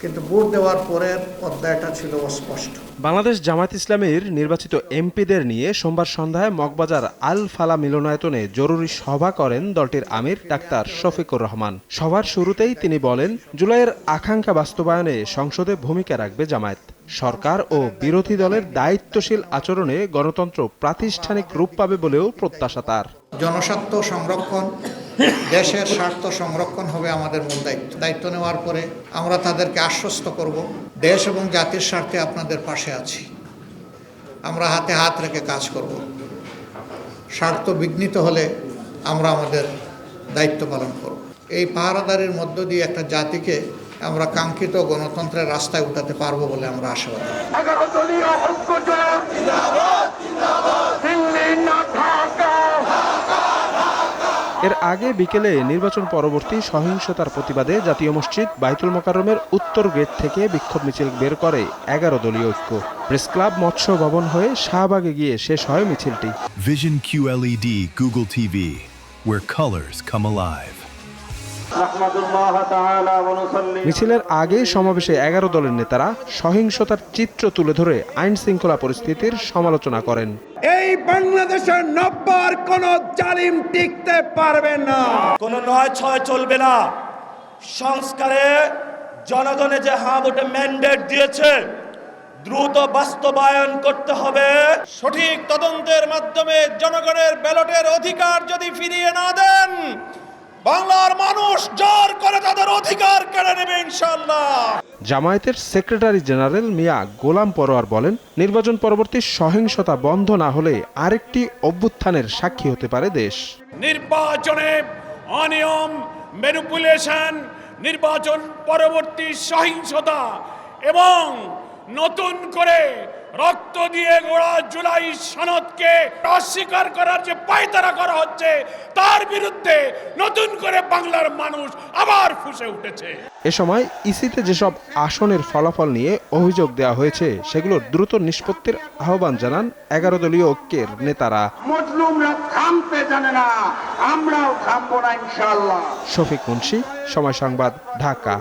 কিন্তু ভোট দেওয়ার পরের অধ্যায়টা ছিল অস্পষ্ট। বাংলাদেশ জামায়াত ইসলামীর নির্বাচিত এমপিদের নিয়ে সোমবার সন্ধ্যায় মগবাজার আল ফালা মিলনায়তনে জরুরি সভা করেন দলটির আমির ডাক্তার শফিকুর রহমান। সভার শুরুতেই তিনি বলেন, জুলাইয়ের আকাঙ্ক্ষা বাস্তবায়নে সংসদে ভূমিকা রাখবে জামায়াত। সরকার ও বিরোধী দলের দায়িত্বশীল আচরণে গণতন্ত্র প্রাতিষ্ঠানিক রূপ পাবে বলেও প্রত্যাশা তার। জনস্বার্থ সংরক্ষণ, দেশের স্বার্থ সংরক্ষণ হবে আমাদের মূল দায়িত্ব। দায়িত্ব নেওয়ার পরে আমরা তাদেরকে আশ্বস্ত করব, দেশ এবং জাতির স্বার্থে আপনাদের পাশে আছি। আমরা হাতে হাত রেখে কাজ করব। স্বার্থ বিঘ্নিত হলে আমরা আমাদের দায়িত্ব পালন করব। এই পাহারাদারির মধ্য দিয়ে একটা জাতিকে আমরা কাঙ্ক্ষিত গণতন্ত্রের রাস্তায় উঠাতে পারবো বলে আমরা আশাবাদী। এর আগে বিকেলে নির্বাচন পরবর্তী সহিংসতার প্রতিবাদে জাতীয় মসজিদ বাইতুল মোকাররমের উত্তর গেট থেকে বিক্ষোভ মিছিল বের করে 11 দলীয় ঐক্য। প্রেস ক্লাব, মৎস্য ভবন হয়ে শাহবাগে গিয়ে শেষ হয় মিছিলটি। Vision QLED Google TV, where colors come alive. মিছিলের আগে সমাবেশে 11 দলের নেতারা সহিংসতার চিত্র তুলে ধরে আইন শৃঙ্খলা পরিস্থিতির সমালোচনা করেন। এই বাংলাদেশের নব্বর কোন জালিম টিকতে পারবে না, কোনো ৯/৬ চলবে না। সংস্কারে জনগণে যে হ্যাঁ ভোটে ম্যান্ডেট দিয়েছে, দ্রুত বাস্তবায়ন করতে হবে। সঠিক তদন্তের মাধ্যমে জনগণের ব্যালটের অধিকার যদি ফিরিয়ে না দেন, বাংলার মানুষ জোর করে তাদের অধিকার কেড়ে নেবে ইনশাআল্লাহ। জামায়াতের সেক্রেটারি জেনারেল মিয়া গোলাম পরোয়ার বলেন, নির্বাচন পরবর্তী সহিংসতা বন্ধ না হলে আরেকটি অভ্যুত্থানের সাক্ষী হতে পারে দেশ। নির্বাচনে অনিয়ম, ম্যানিপুলেশন, নির্বাচন পরবর্তী সহিংসতা এবং নতুন করে রক্ত দিয়ে গোড়া জুলাই সনদকে অস্বীকার করার যে পায়তারা করা হচ্ছে, তার বিরুদ্ধে নতুন করে বাংলার মানুষ আবার ফুঁসে উঠেছে। এ সময় ইসিতে যেসব আসনের ফলাফল নিয়ে অভিযোগ দেওয়া হয়েছে সেগুলোর দ্রুত নিষ্পত্তির আহ্বান জানান 11 দলীয় ঐক্যের নেতারা। মজলুমরা থামতে জানে না, আমরাও থামবো না ইনশাআল্লাহ। শফিক মুন্সি, সময় সংবাদ, ঢাকা।